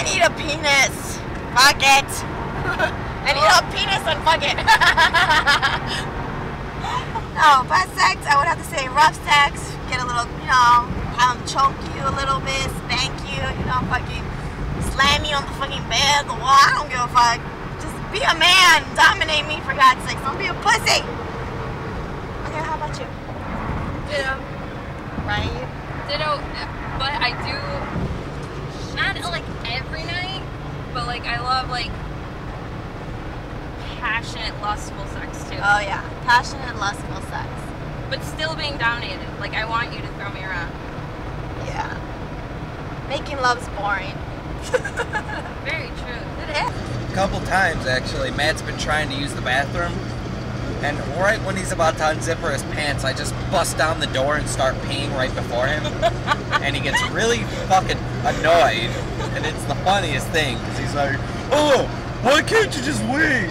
need a penis. Fuck it. I need a penis and fuck it. No, butt sex, I would have to say rough sex. Get a little, you know, choke you a little bit, spank you, you know, fucking slam you on the fucking bed, the wall. I don't give a fuck. Just be a man. Dominate me, for God's sake. Don't be a pussy. Okay, how about you? Ditto. Right? Ditto, but I do, not like every night, but like I love like passionate, lustful sex too. Oh yeah, passionate, lustful sex. But still being dominated. Like I want you to throw me around. Yeah. Making love's boring. Very true. It is. A couple times actually, Matt's been trying to use the bathroom, and right when he's about to unzipper his pants, I just bust down the door and start peeing right before him, and he gets really fucking annoyed, and it's the funniest thing because he's like, "Oh, why can't you just wait?"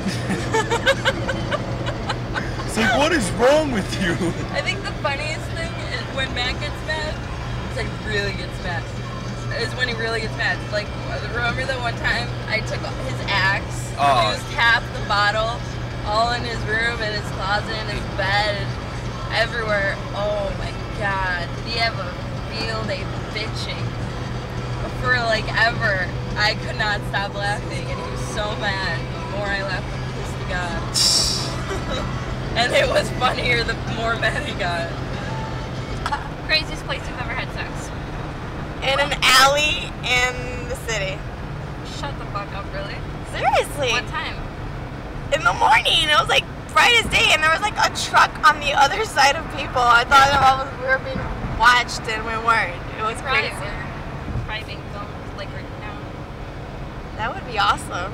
It's like, what is wrong with you? I think the funniest thing is when Matt gets mad, it's like really gets mad, is when he really gets mad. It's like, remember that one time I took his axe, used half the bottle, all in his room, in his closet, in his bed, everywhere. Oh my God, did he have a field day bitching for like ever. I could not stop laughing, and he was so mad. The more I laughed, the pissed he got. And it was funnier the more mad he got. Craziest place you've ever had sex? In an alley in the city. Shut the fuck up, really? Seriously. What time? In the morning. It was like bright as day, and there was like a truck on the other side of people. I thought we were being watched, and we weren't. It was crazy. Probably being filmed like right now. That would be awesome.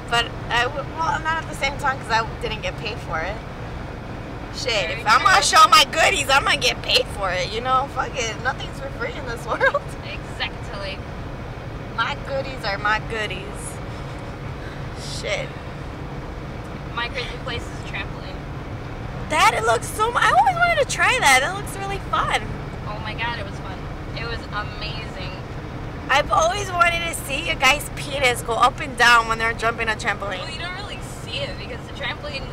But well, not at the same time because I didn't get paid for it. Shit, if I'm gonna show my goodies, I'm gonna get paid for it. You know, fuck it. Nothing's for free in this world. Exactly. My goodies are my goodies. Shit. My crazy place is trampoline. That it looks so. I always wanted to try that. It looks really fun. Oh my God, it was fun. It was amazing. I've always wanted to see a guy's penis go up and down when they're jumping a trampoline. Well, you don't really see it because the trampoline,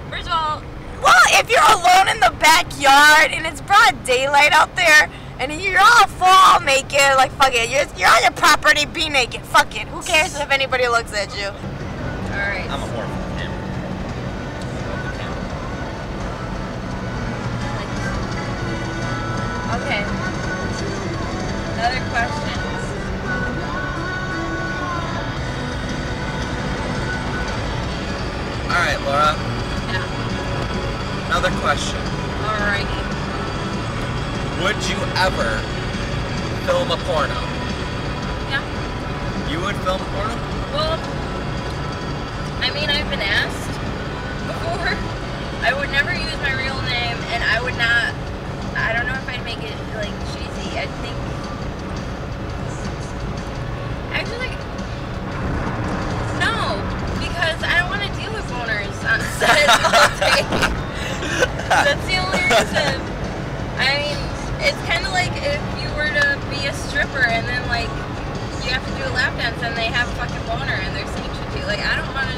first of all... Well, if you're alone in the backyard and it's broad daylight out there and you're all full naked, like fuck it, you're on your property, be naked, fuck it. Who cares if anybody looks at you? Alright. I'm a whore for him. Okay. Another question. Alright, Laura. Yeah. Another question. Alrighty. Would you ever film a porno? Yeah. You would film a porno? Well, I mean, I've been asked before. I would never use my real name, and I would not, I don't know if I'd make it, like, cheesy. I think, actually, no, because I don't want to deal with boners on set all day. That's the only reason. I mean, it's kind of like if you were to be a stripper and then, like, you have to do a lap dance and they have a fucking boner and they're saying shit to you. Like, I don't want to...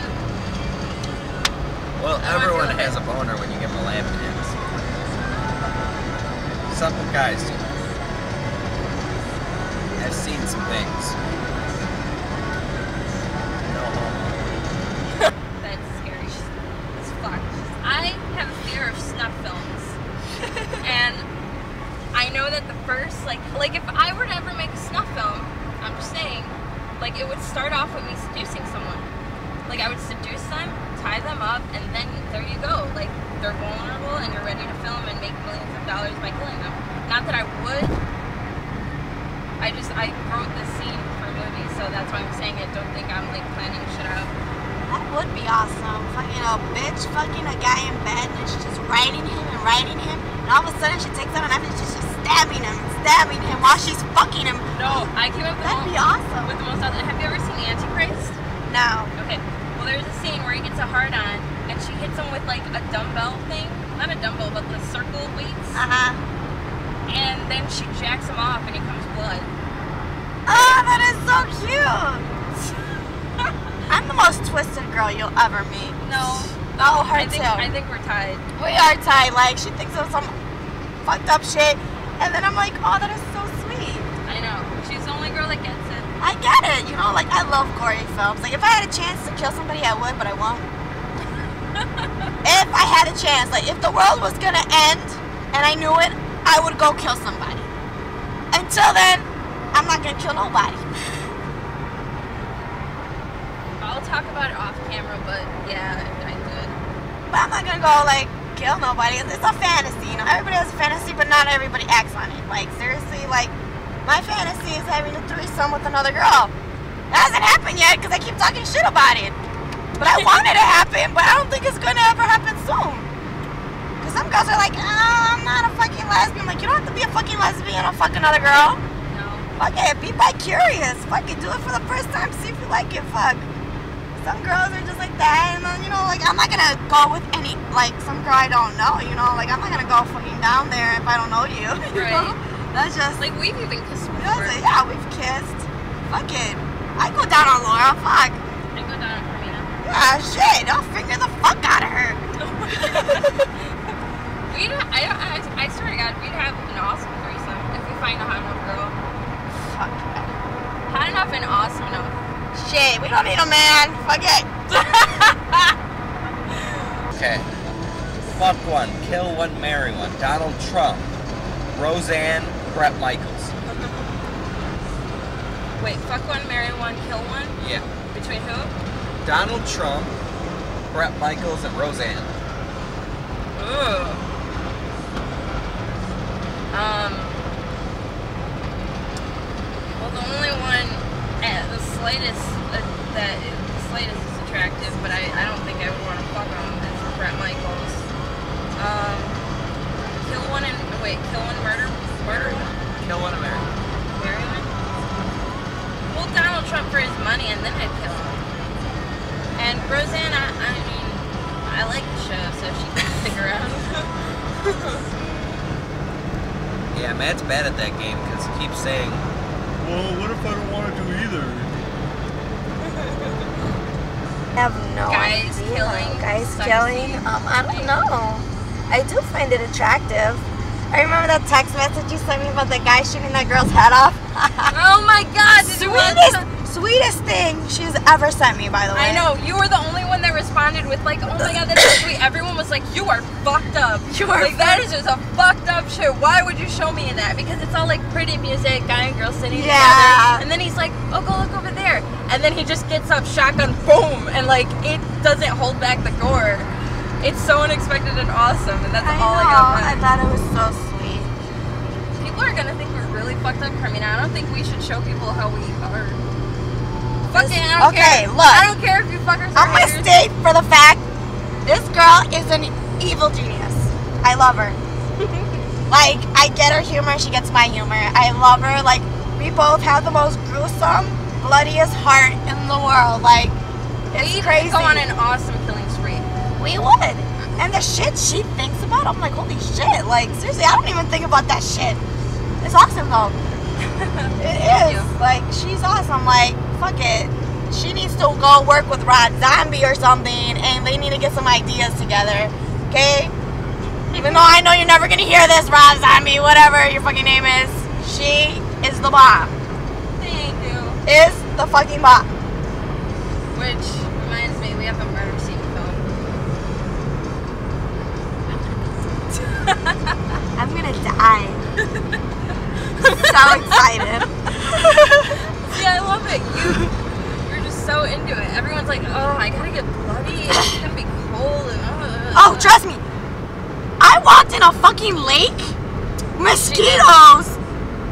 Well, everyone has a boner when you give them a lap dance. Some guys do. I've seen some things. No homo. That's scary as fuck. I have a fear of snuff films. And I know that the first, like if I were to ever make a snuff film, I'm just saying, like, it would start off with me seducing someone. Like, I would seduce them, tie them up, and then there you go. Like, they're vulnerable, and you're ready to film and make millions of dollars by killing them. Not that I would. I wrote this scene for a movie, so that's why I'm saying it. Don't think I'm, like, planning shit out. That would be awesome. Fucking a bitch fucking a guy in bed and she's just riding him, and all of a sudden she takes out a knife and she's just stabbing him while she's fucking him. No, I came up with That'd be awesome. With the most awesome. Have you ever seen Antichrist? No. Okay. Well, there's a scene where he gets a hard on and she hits him with like a dumbbell thing. Not a dumbbell, but the circle weights. Uh-huh. And then she jacks him off and he comes blood. Oh, that is so so cute. I'm the most twisted girl you'll ever meet. No. No, her I think we're tied. We are tied. Like, she thinks of some fucked up shit, and then I'm like, oh, that is so sweet. I know. She's the only girl that gets it. I get it. You know, like, I love gory films. Like, if I had a chance to kill somebody, I would, but I won't. If I had a chance, like, if the world was gonna end and I knew it, I would go kill somebody. Until then, I'm not gonna kill nobody. I'll talk about it off camera, but yeah, I did. But I'm not gonna go, like, kill nobody. It's a fantasy, you know. Everybody has a fantasy, but not everybody acts on it. Like, seriously, like, my fantasy is having a threesome with another girl. That hasn't happened yet because I keep talking shit about it. But I want it to happen, but I don't think it's gonna ever happen soon. Because some girls are like, oh, I'm not a fucking lesbian. Like, you don't have to be a fucking lesbian or fuck another girl. No. Fuck it, be bi-curious. Fuck it, do it for the first time, see if you like it, fuck. Some girls are just like that, and then, you know, like, I'm not gonna go with any, like, some girl I don't know, you know? Like, I'm not gonna go fucking down there if I don't know you, you Right. know? That's just, Like, we've even kissed you before. know, yeah, we've kissed. Fuck it. I go down on Laura, fuck. I go down on Karina. Yeah, shit, I'll finger the fuck out of her. I swear to God, we'd have an awesome threesome if we find a hot enough girl. Fuck yeah. Hot enough and awesome enough. Shit, we don't need a man. Fuck it. Okay. Fuck one, kill one, marry one. Donald Trump, Roseanne, Bret Michaels. Wait, fuck one, marry one, kill one? Yeah. Between who? Donald Trump, Bret Michaels, and Roseanne. Ooh. Well, the only one at the slightest is attractive, but I don't think I would want to fuck him. Is Bret Michaels. Kill one and murder one. Kill one and marry one. Marry one. Well, Donald Trump for his money, and then I'd kill him. And Roseanne, I mean, I like the show, so she can stick around. Yeah, Matt's bad at that game because he keeps saying, well, what if I don't want to do either? I have no Guys idea. killing, Guys sex killing. scenes. I don't know. I do find it attractive. I remember that text message you sent me about the guy shooting that girl's head off. Oh my God! Did you watch that? Sweetest thing she's ever sent me, by the way. I know, you were the only one that responded with like, oh my God, that's so sweet. Everyone was like, you are fucked up. You are like, that is just a fucked up shit. Why would you show me that? Because it's all like pretty music, guy and girl sitting together. And then he's like, oh, go look over there. And then he just gets up, shotgun, boom, and like, it doesn't hold back the gore. It's so unexpected and awesome, and that's all I got back. I thought it was so sweet. People are gonna think we're really fucked up, Carmina. I don't think we should show people how we are. Fuck it, I don't care. Look. I don't care if you fuckers are I'm gonna haters. state for the fact, this girl is an evil genius. I love her. Like, I get her humor, she gets my humor. I love her. Like, we both have the most gruesome, bloodiest heart in the world. Like, it's crazy. Go on an awesome killing spree. We would. And the shit she thinks about, I'm like, holy shit. Like, seriously, I don't even think about that shit. It's awesome, though. It is. Like, she's awesome. Like, fuck it. She needs to go work with Rob Zombie or something, and they need to get some ideas together. Okay? Even though I know you're never gonna hear this, Rob Zombie, whatever your fucking name is, she is the bomb. Thank you. Is the fucking bomb. Which reminds me, we have a murder scene film. I'm gonna die. So excited. See, I love it. You're just so into it. Everyone's like, oh, I gotta get bloody. It's gonna be cold. Oh, trust me. I walked in a fucking lake. Mosquitoes.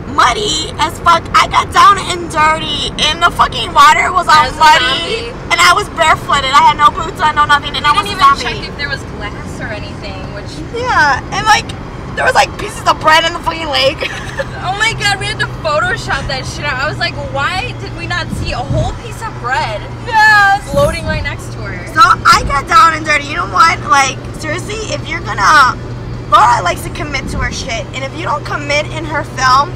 Muddy as fuck. I got down and dirty. And the fucking water was all muddy. And I was barefooted. I had no boots on, no nothing. And I was a zombie. Didn't even check if there was glass or anything, which... Yeah. And like, there was like pieces of bread in the fucking lake. Oh my God, we had to Photoshop that shit out. I was like, why did we not see a whole piece of bread floating right next to her? So I got down and dirty. You know what? Like, seriously, if you're gonna... Laura likes to commit to her shit. And if you don't commit in her film,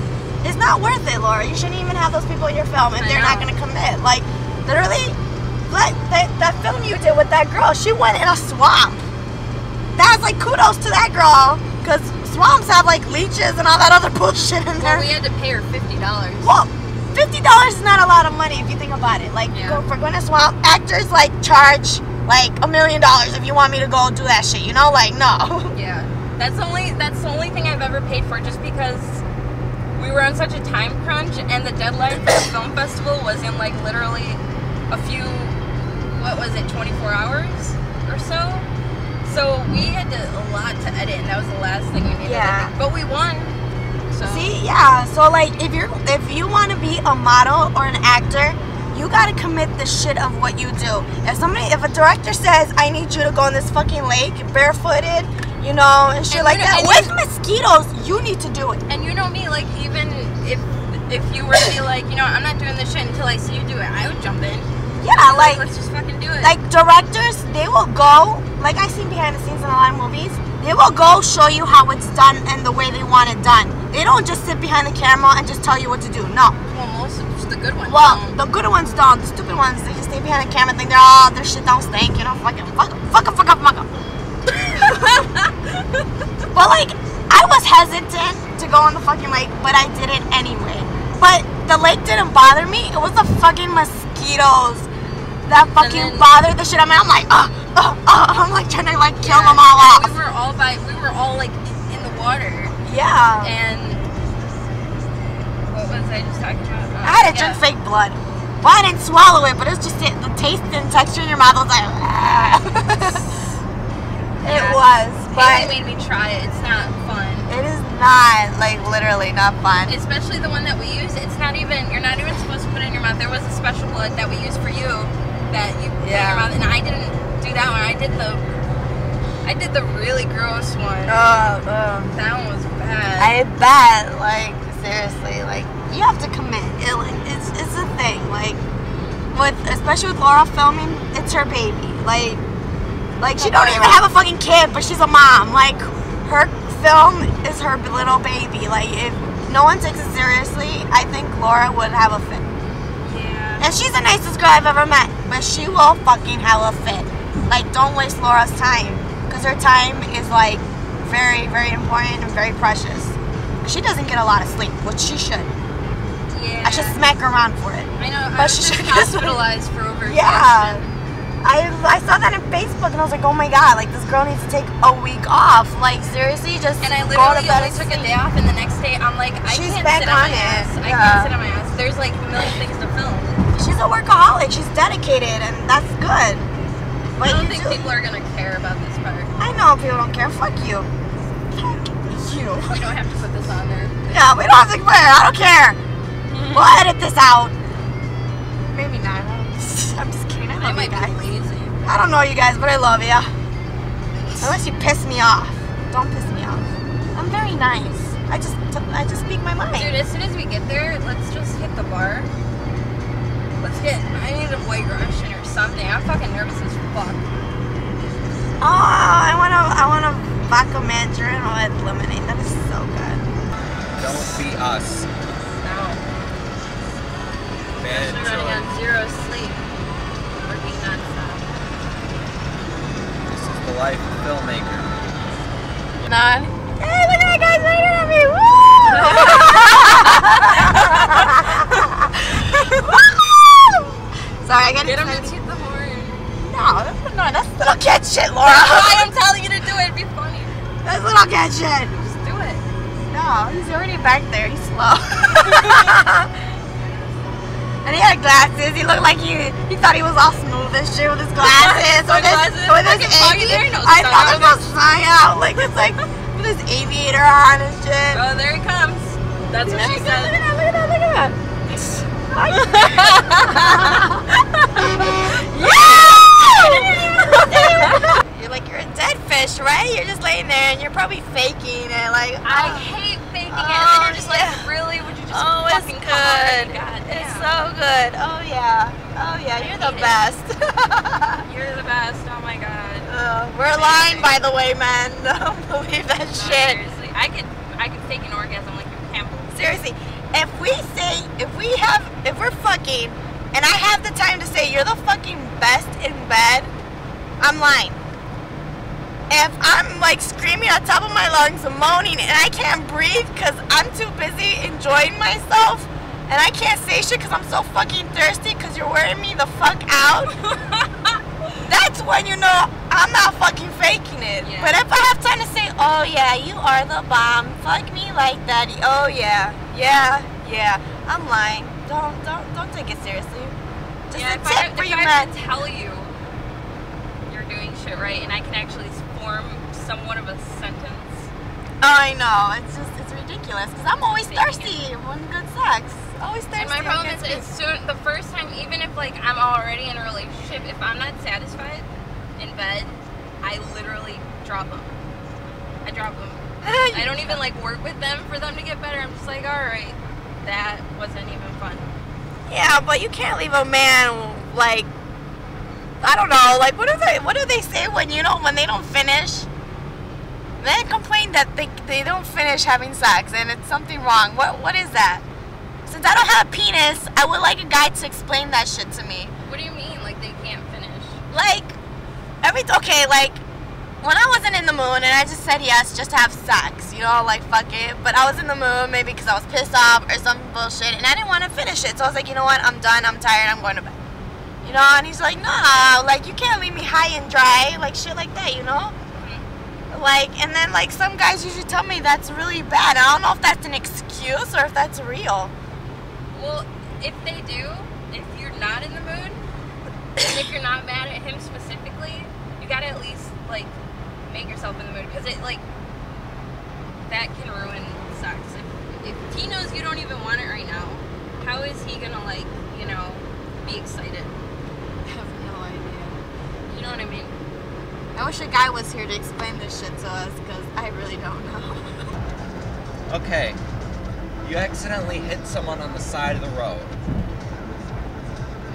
It's not worth it, Laura. You shouldn't even have those people in your film if they're not gonna commit. Like, literally, like that film you did with that girl, she went in a swamp. That's like kudos to that girl, because swamps have like leeches and all that other bullshit in there. Well, we had to pay her $50. Well, $50 is not a lot of money if you think about it. Like, for going to swamp, actors like charge like $1 million if you want me to go do that shit. You know, like no. Yeah, that's the only thing I've ever paid for, just because we were on such a time crunch, and the deadline for the film festival was in like literally a few, what was it, 24 hours or so. So we had a lot to edit, and that was the last thing we needed. Yeah. But we won. So. See, yeah. So like, if you want to be a model or an actor, you gotta commit the shit of what you do. If a director says, I need you to go in this fucking lake barefooted, you know, and shit like that, with mosquitoes, you need to do it. And you know me, like, even if you were to be like, you know, I'm not doing this shit until I see you do it, I would jump in. Yeah, like let's just fucking do it. Like directors, they will go, like I see behind the scenes in a lot of movies, they will go show you how it's done and the way they want it done. They don't just sit behind the camera and just tell you what to do. No. Well, most of the good ones. Well, the good ones don't. The stupid ones, they just stay behind the camera and think their shit don't stink, you know, fuck them. But like, I was hesitant to go in the fucking lake, but I did it anyway. But the lake didn't bother me. It was the fucking mosquitoes that fucking bothered the shit out of me. I'm like, I'm like trying to like kill them all off. We were all like in the water. Yeah. And what was I just talking about? I had to drink fake blood. Well, I didn't swallow it, but it's just the taste and texture in your mouth was like, It was, but Haley made me try it. It's not fun. It is not, like, literally not fun. Especially the one that we use. It's not even, you're not even supposed to put it in your mouth. There was a special blood that we used for you that you put in your mouth, and I didn't do that one. I did the really gross one. That one was bad. I bet, like, seriously, like, you have to commit. It's a thing, like, especially with Laura filming, it's her baby. Like she don't even have a fucking kid, but she's a mom. Like, her film is her little baby. Like, if no one takes it seriously, I think Laura would have a fit. Yeah. And she's the nicest girl I've ever met, but she will fucking have a fit. Like, don't waste Laura's time, because her time is, like, very, very important and very precious. She doesn't get a lot of sleep, which she should. Yeah. I should smack her around for it. I know. But I was she just should hospitalized for overexertion. Yeah. I saw that on Facebook and I was like, oh my god, like, this girl needs to take a week off. Like, seriously, just and I go to literally bed only took a day off, and the next day I'm like, I She's can't back sit on on my it. ass. I Yeah. can't sit on my ass. There's like a million things to film. She's a workaholic. She's dedicated, and that's good. But I don't think people are gonna care about this part. I know people don't care. Fuck you. Fuck you. We don't have to put this on there. Yeah, we don't have to care. I don't care. We'll edit this out. Maybe not. I'm just kidding. I love you might guys. be lazy. I don't know you guys, but I love you. Unless you piss me off. Don't piss me off. I'm very nice. I just speak my mind. Dude, as soon as we get there, let's just hit the bar. I need a white Russian or something. I'm fucking nervous as fuck. Oh, I want a vodka mandarin with lemonade. That is so good. Don't be us. No. Man, Especially running on zero sleep. Working nonstop. this is the life of a filmmaker. Nah. Hey, look at that guy's waiting at me. Woo! Sorry, I gotta Get him to toot the horn. No, that's little kid shit, Laura. Why I'm telling you to do it? It'd be funny. That's little kid shit. Just do it. No, he's already back there. He's slow. And he had glasses. He looked like he thought he was all smooth and shit with his glasses. With his aviator. I know there's no sun out. Like, it's like with his aviator on and shit. Oh, there he comes. That's what she said. Look at that. You're a dead fish, right? You're just laying there and you're probably faking it. Like, I hate faking it. And then you're just like, really? Would you just fucking come on? God damn. It's so good. Oh yeah, you're the best. You're the best. Oh my god. We're lying, by the way, man. Don't believe that shit. Seriously, I could fake an orgasm like a camel. Seriously, if we're fucking, and I have the time to say you're the fucking best in bed, I'm lying. If I'm like screaming on top of my lungs, moaning, and I can't breathe because I'm too busy enjoying myself, and I can't say shit because I'm so fucking thirsty because you're wearing me the fuck out, that's when you know I'm not fucking faking it. Yeah. But if I have time to say, oh yeah, you are the bomb, fuck me like daddy, oh yeah, I'm lying. Don't take it seriously. Just a tip for you, man. If I tell you you're doing shit right, and I can actually form somewhat of a sentence. Oh, I know. It's ridiculous because I'm always thirsty when good sex. Always thirsty. And my problem is soon the first time, even if like I'm already in a relationship, if I'm not satisfied in bed, I literally drop them. I drop them. I don't even like work with them for them to get better. I'm just like, all right, that wasn't even fun. Yeah, but you can't leave a man like, I don't know, like what do they say when they don't finish? They complain that they don't finish having sex and it's something wrong. What is that? Since I don't have a penis, I would like a guy to explain that shit to me. What do you mean, like they can't finish? Like, like when I wasn't in the mood and I just said yes just to have sex, like fuck it. But I was in the mood maybe because I was pissed off or some bullshit and I didn't want to finish it. So I was like, you know what, I'm done, I'm tired, I'm going to bed. And he's like, nah, like you can't leave me high and dry, like shit like that, Like, and then like some guys usually tell me that's really bad. I don't know if that's an excuse or if that's real. Well, if they do, if you're not in the mood, and if you're not mad at him specifically, you gotta at least like make yourself in the mood because it like that can ruin sex. If he knows you don't even want it right now, how is he gonna like be excited? I have no idea. You know what I mean? I wish a guy was here to explain this shit to us because I really don't know. Okay, you accidentally hit someone on the side of the road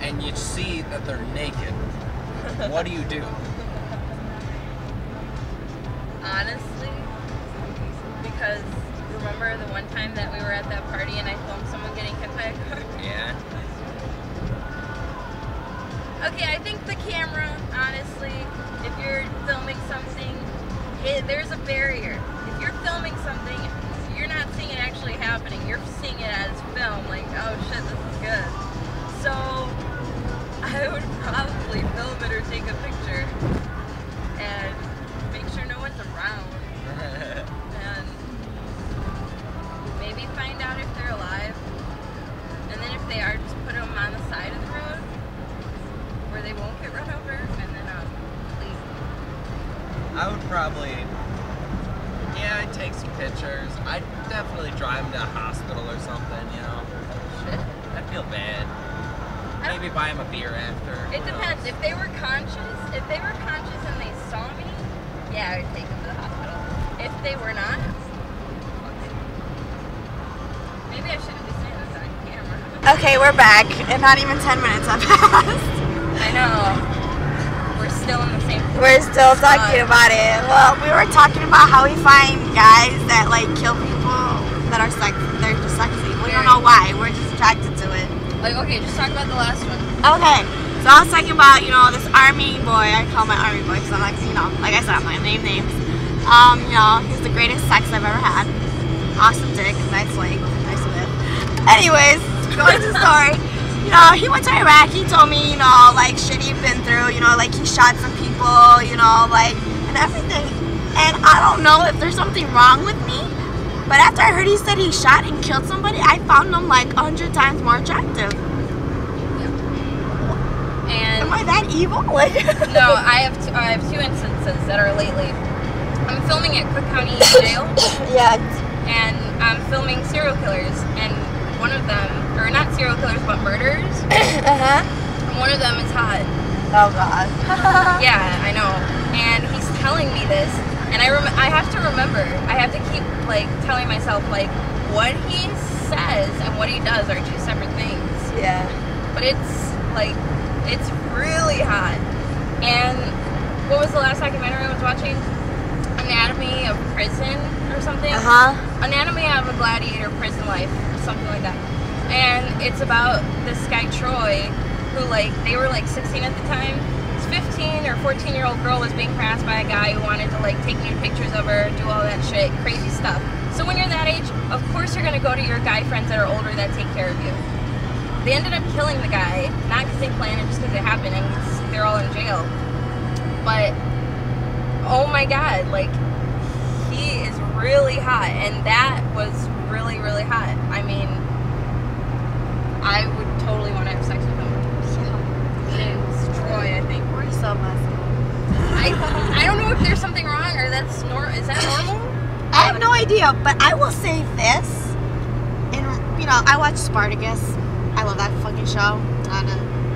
and you see that they're naked. What do you do? Honestly, because remember the one time that we were at that party and I filmed someone getting hit by a car? Yeah. Okay, I think the camera, honestly, if you're filming something, there's a barrier. If you're filming something, you're not seeing it actually happening. You're seeing it as film, like, oh shit, this is good. So, I would probably film it or take a picture and make sure no one's around. And maybe find out if they're alive. And then if they are, just put them on the side of the road where they won't get run over, and then leave. I would probably, I'd take some pictures. I'd definitely drive them to a hospital or something, Shit. I'd feel bad. Maybe buy them a beer after. It depends. If they were conscious and they saw me, yeah, I would take them to the hospital. If they were not, maybe I shouldn't be saying this on camera. Okay, we're back, and not even 10 minutes have passed. I know. We're still in the same place. We're still talking about it. Well, we were talking about how we find guys that like kill people that are they're just sexy. We don't know why. We're just attracted to it. Like, okay, just talk about the last one. Okay, so I was talking about, this army boy. I call my army boy because I'm like, like I said, I'm not gonna name names. He's the greatest sex I've ever had. Awesome dick, nice leg, nice whip. Anyways, going to the story. He went to Iraq. He told me, like shit he'd been through. Like he shot some people, like and everything. And I don't know if there's something wrong with me. But after I heard he said he shot and killed somebody, I found him like 100 times more attractive. Yeah. And am I that evil? Like no, I have two instances that are lately. I'm filming at Cook County Jail. Yeah. And I'm filming serial killers, and one of them, or not serial killers, but murderers. And one of them is hot. Oh God. Yeah, I know. And he's telling me this. And I have to remember, I have to keep, like, telling myself, like, what he says and what he does are two separate things. Yeah. But it's, like, it's really hot. And what was the last documentary I was watching? On Anatomy of Prison or something. Anatomy of a Gladiator Prison Life or something like that. And it's about this guy Troy, who like they were like 16 at the time. This 15 or 14-year-old girl was being harassed by a guy who wanted to like take nude pictures of her, do all that shit, crazy stuff. So when you're that age, of course you're gonna go to your guy friends that are older that take care of you. They ended up killing the guy, not because they planned it, just because it happened, and they're all in jail. But oh my god, like he is really hot, and that was really, really hot. I mean, I would totally want to have sex with him. His name's Troy, I think. We're so masculine. I don't know if there's something wrong or that's is that normal? I have no idea, but I will say this. And you know, I watch Spartacus. I love that fucking show on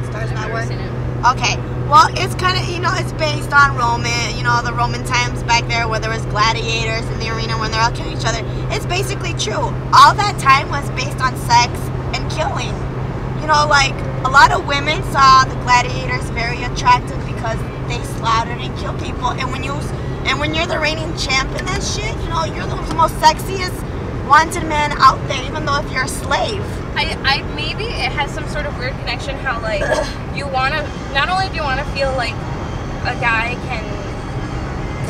Stars Network. Seen it. Okay, well, it's kind of, you know, it's based on Roman, you know, the Roman times back there where there was gladiators in the arena when they're all killing each other. It's basically true. All that time was based on sex and killing. You know, like, a lot of women saw the gladiators very attractive because they slaughtered and killed people. And when you're the reigning champ in that shit, you know, you're the most sexiest wanted man out there, even though if you're a slave. I maybe it has some sort of weird connection how like you want to, not only do you want to feel like a guy can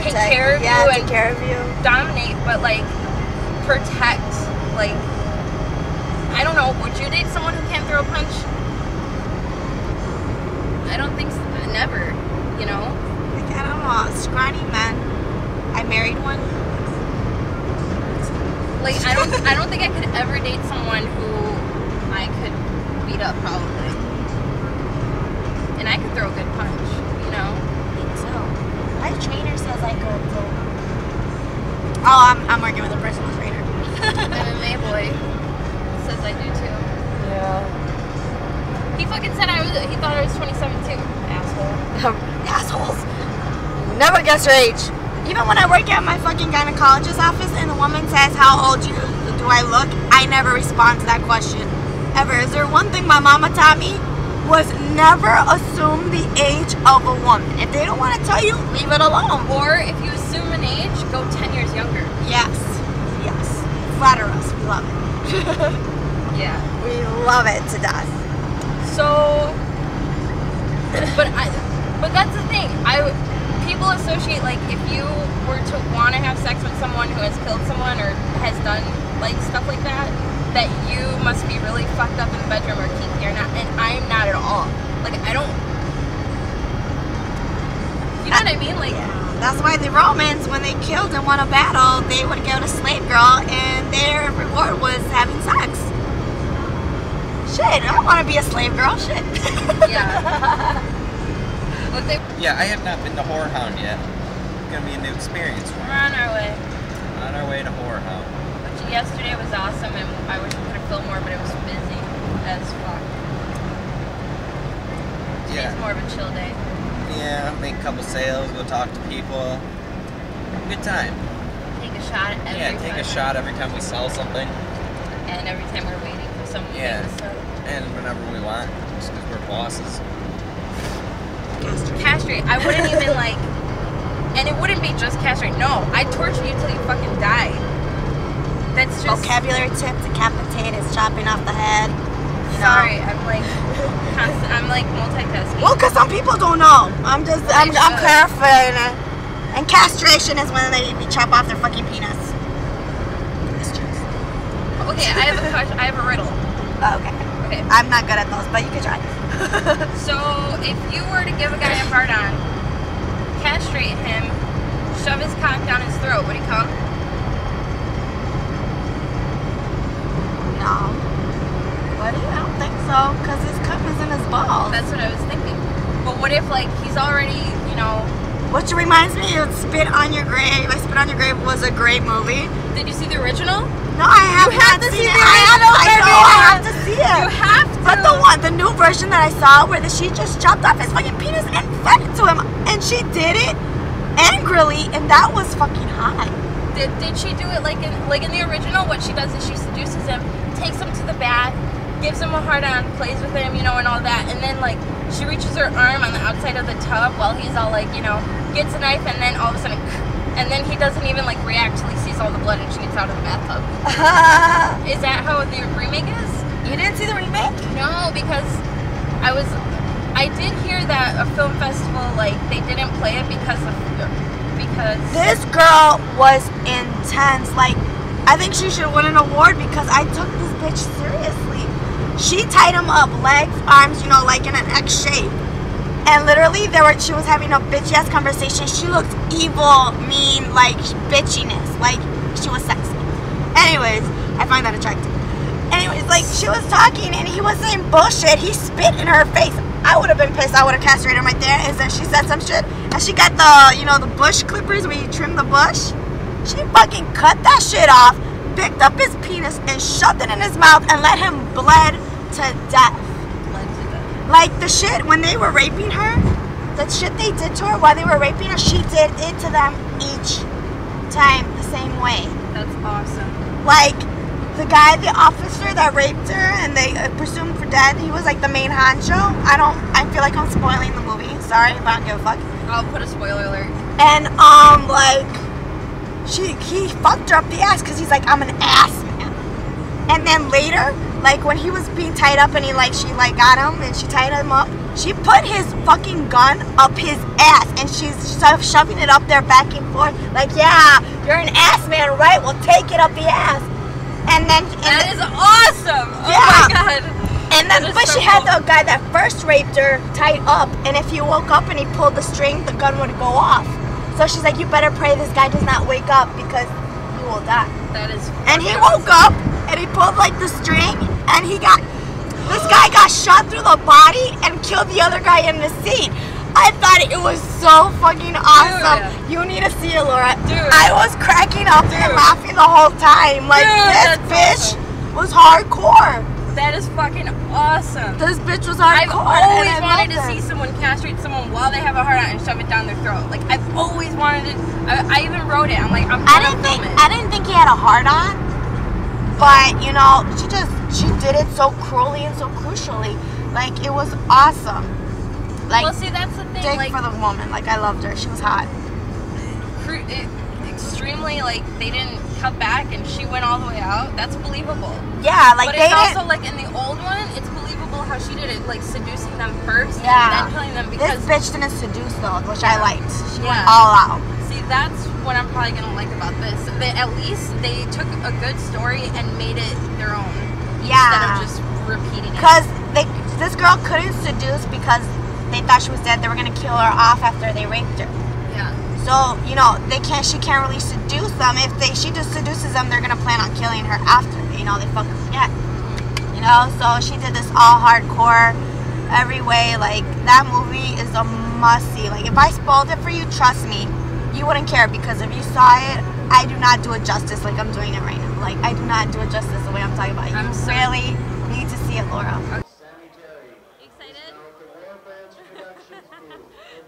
take care of you and dominate, but like protect, like, I don't know, would you date someone who can't throw a punch? I don't think so, never, you know? Like, I don't know, scrawny man. I married one. Like, I don't think I could ever date someone who I could beat up, probably. And I could throw a good punch, you know? Me too. My trainer says I could too. Oh, I'm working with a personal trainer. MMA boy says I do too. Yeah. He fucking said he thought I was 27 too. Asshole. Assholes. Never guess your age. Even when I work at my fucking gynecologist's office and the woman says, how old do I look? I never respond to that question. Ever. Is there one thing my mama taught me? Was never assume the age of a woman. If they don't want to tell you, leave it alone. Or if you assume an age, go 10 years younger. Yes. Yes. Flatter us. We love it. Yeah. We love it to death. So, but that's the thing. People associate, like, if you were to want to have sex with someone who has killed someone or has done, like, stuff like that you must be really fucked up in the bedroom or kinky or not, and I'm not at all. Like, I don't... You know what I mean? Like... Yeah. That's why the Romans, when they killed and won a battle, they would go to slave girl, and their reward was having sex. Shit, I don't want to be a slave girl. Shit. Yeah. Yeah, I have not been to Horror Hound yet. It's gonna be a new experience for me. We're on our way. On our way to Horror Hound. Which yesterday was awesome, and I wish we could have filmed more, but it was busy as fuck. Today's more of a chill day. Yeah, make a couple sales, go talk to people. Good time. Take a shot take a shot every time we sell something. And every time we're waiting for someone to sell. And whenever we want, just because we're bosses. Castrate. I wouldn't even like, and it wouldn't be just castrate. No, I'd torture you till you fucking die. That's just vocabulary tip. Decapitate is chopping off the head. Sorry, I'm like multitasking. Well, because some people don't know. I'm clarifying. And castration is when they chop off their fucking penis. Okay, I have a question. I have a riddle. Okay. I'm not good at those, but you can try. So, if you were to give a guy a hard-on, castrate him, shove his cock down his throat, would he come? No. Would he? I don't think so, because his cum is in his balls. That's what I was thinking. But what if, like, he's already, you know... Which reminds me of Spit on Your Grave. Spit on Your Grave was a great movie. Did you see the original? No, I have not seen it. I have to see it. You have to. But the new version that I saw where she just chopped off his fucking penis and fed it to him. And she did it angrily, and that was fucking hot. Did she do it like in the original? What she does is she seduces him, takes him to the bath, gives him a hard-on, plays with him, you know, and all that. And then, like, she reaches her arm on the outside of the tub while he's all, like, you know, gets a knife, and then all of a sudden And then he doesn't even like react till he sees all the blood and she gets out of the bathtub. Is that how the remake is? You didn't see the remake? No, because I did hear that a film festival, like, they didn't play it because this girl was intense. Like, I think she should win an award because I took this bitch seriously. She tied him up, legs, arms, you know, like in an X shape. And literally, she was having a bitchy-ass conversation. She looked evil, mean, like, bitchiness. Like, she was sexy. Anyways, I find that attractive. Anyways, like, she was talking, and he was saying bullshit. He spit in her face. I would have been pissed. I would have castrated him right there. And then she said some shit. And she got the, you know, the bush clippers where you trim the bush. She fucking cut that shit off, picked up his penis, and shoved it in his mouth, and let him bled to death. Like, the shit, when they were raping her, the shit they did to her while they were raping her, she did it to them each time the same way. That's awesome. Like, the guy, the officer that raped her and they presumed for dead, he was like the main honcho. I feel like I'm spoiling the movie. Sorry, but I don't give a fuck. I'll put a spoiler alert. And, like, he fucked her up the ass because he's like, I'm an ass man. And then later, like, when he was being tied up and she got him and she tied him up, she put his fucking gun up his ass and she's shoving it up there back and forth. Like, yeah, you're an ass man, right? Well, take it up the ass. And then... That is awesome! Yeah. Oh my god. And then, but she had the guy that first raped her tied up, and if he woke up and he pulled the string, the gun would go off. So she's like, you better pray this guy does not wake up because he will die. That is... And he woke up, and he pulled, like, the string, and this guy got shot through the body and killed the other guy in the seat. I thought it was so fucking awesome. Dude. You need to see it, Laura. Dude. I was cracking up and laughing the whole time. Like, this bitch was hardcore. That is fucking awesome. This bitch was hardcore. I've always wanted to see someone castrate someone while they have a heart on and shove it down their throat. Like, I've always wanted it. I even wrote it. I'm like, I didn't think he had a heart on. But, you know, she did it so cruelly and so crucially. Like, it was awesome. Like, well, see, that's the thing. Dig like, for the woman. Like, I loved her. She was hot. Extremely, like, they didn't cut back and she went all the way out. That's believable. Yeah, like, but it's also, like, in the old one, it's believable how she did it, like, seducing them first and then killing them because... This bitch didn't seduce, though, which I liked. She went all out. See, that's what I'm probably going to like about this. At least they took a good story and made it their own. Yeah. Instead of just repeating it. Because this girl couldn't seduce because they thought she was dead. They were going to kill her off after they raped her. Yeah. So, you know, she can't really seduce them. If she just seduces them, they're going to plan on killing her after. You know, they fucking forget. You know, so she did this all hardcore, every way. Like, that movie is a must-see. Like, if I spoiled it for you, trust me, you wouldn't care because if you saw it, I do not do it justice like I'm doing it right now. Like, I do not do it justice the way I'm talking about it. You really need to see it, Laura. Excited?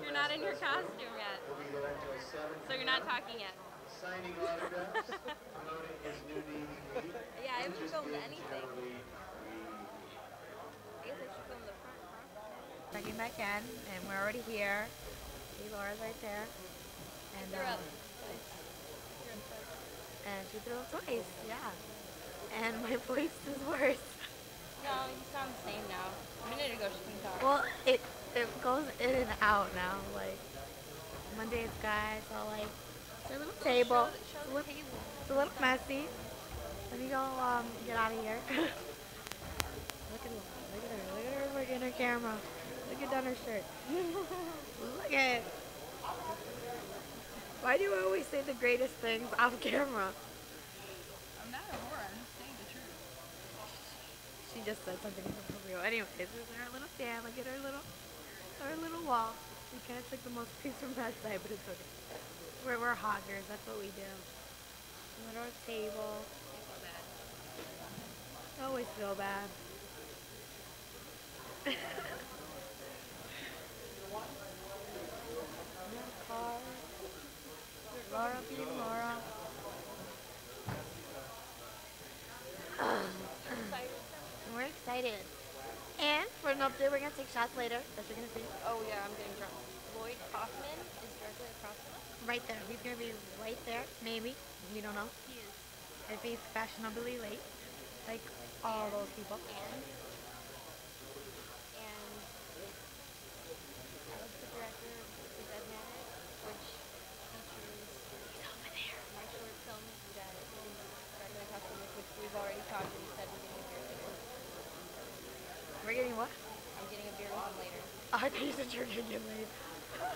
You're not in your costume yet. So you're not talking yet. Yeah, I haven't filmed anything. I guess I should film the front. Checking back in, and we're already here. See, Laura's right there. And, and she threw up twice, yeah. And my voice is worse. No, you sound the same now. A minute ago she couldn't talk. Well, it goes in and out now. Like, Monday it's guys, so like, it's a little table. It's a little messy. Let me go get out of here. Look at her working her camera. Look at down her shirt. Look at it. Why do you always say the greatest things off camera? I'm not a whore, I'm just saying the truth. She just said something inappropriate. Anyways, this is her little stand. Look at her little wall. We kind of took the most piece from that side, but it's okay. We're hoggers. That's what we do. Little table. I feel bad. I always feel bad. Car. Laura being Laura. We're excited. And for the after we're gonna take shots later. As you're gonna see. Oh yeah, I'm getting drunk. Lloyd Kaufman is directly across from us. Right there. He's gonna be right there. Maybe. We don't know. He is. If he's fashionably late, like all those people. And Alex, the director of The Dead Manic, which features my short film that is directly across from us, which we've already talked and said we're getting a beer later. We're getting what? I'm getting a beer with him later. I thought you said you're gonna get laid. I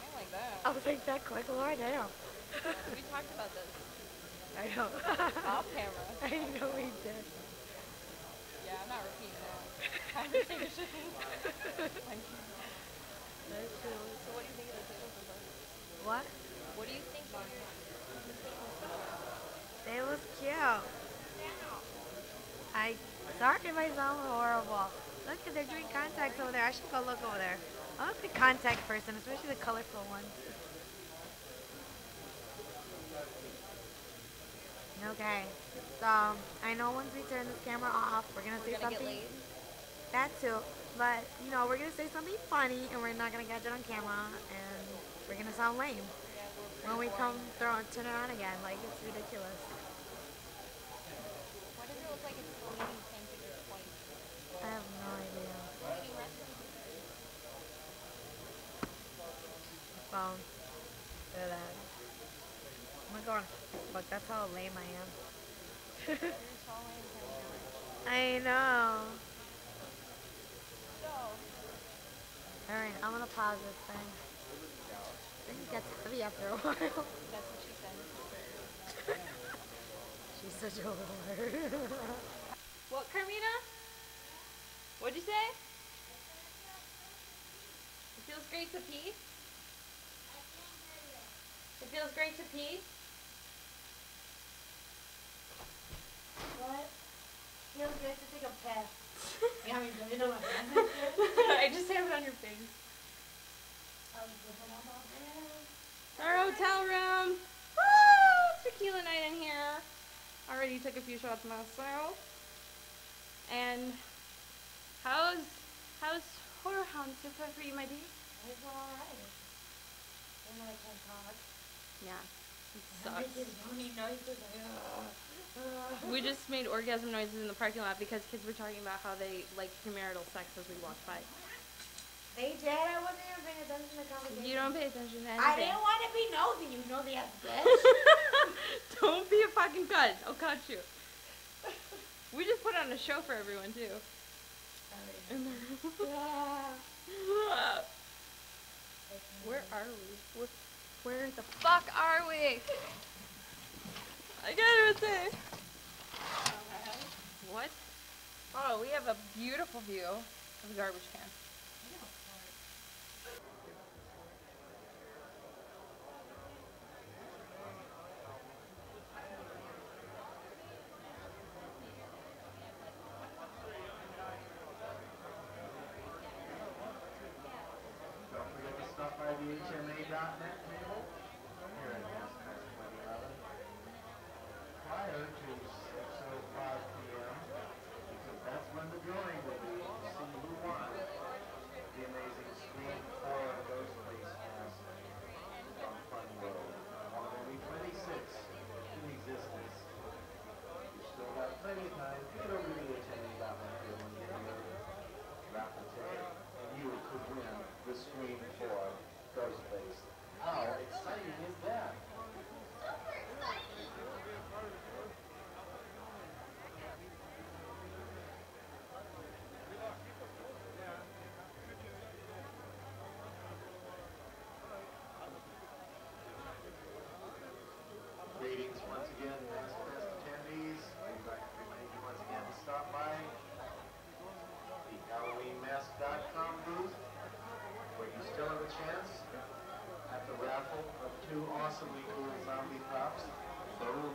don't like that. I was like that quick, Lord, damn. We talked about this I know. off camera. I know we did. Yeah, I'm not repeating that conversation. That's true. So what do you think of the table so far? What? What do you think of the table so far? They was cute. Sorry if I sound horrible. Look, they're doing contacts over there. I should go look over there. I'm a big contact person, especially the colorful ones. Okay, so I know once we turn this camera off, we're gonna say We're gonna something. get laid. That too, but you know, we're gonna say something funny, and we're not gonna catch it on camera, and we're gonna sound lame Yeah, when we turn it on again. Like it's ridiculous. Why does it look like it's bleeding 10 figures twice? I have no idea. We're eating restaurant. Phone. Look at that. Oh my god. Fuck, that's how lame I am. You're tall and tiny. I know. So, Alright, I'm gonna pause this thing. I think it gets heavy after a while. that's what she said. She's such a whore. What, Carmina? What'd you say? It feels great to pee? It feels great to pee? What? Feels good to take a piss. Yeah, you know what I just have it on your face. Our hotel room. Woo! Tequila night in here. Already took a few shots myself. And how's horror hound so far for you, my dear? It's alright. And I can talk. Yeah, it I'm sucks. making funny noises like, We just made orgasm noises in the parking lot because kids were talking about how they like premarital sex as we walked by. They did. I wasn't even paying attention to the conversation. You don't pay attention to anything. I didn't want to be nosy, you nosy ass bitch. Don't be a fucking cunt. I'll cut you. We just put on a show for everyone too. Where are we? Where the fuck are we? I can't even say. What? Oh, we have a beautiful view of the garbage can. Don't forget to stop by the HMA.net table here at NASCAR 2011 prior to 6:05 p.m. because that's when the drawing will be to see who won the amazing Scream 4 Ghost Face Mask on Fun Road. One of only 26 in existence. You've still got plenty of time. Get over to the HMA.net table and get your raffle ticket. And you could win the Scream 4 Ghostface. How exciting is that? Greetings once again, Next Fest attendees. We'd like to remind you once again to stop by the HalloweenMask.com booth, where you still have a chance at the raffle of 2 awesomely cool zombie props. Boom.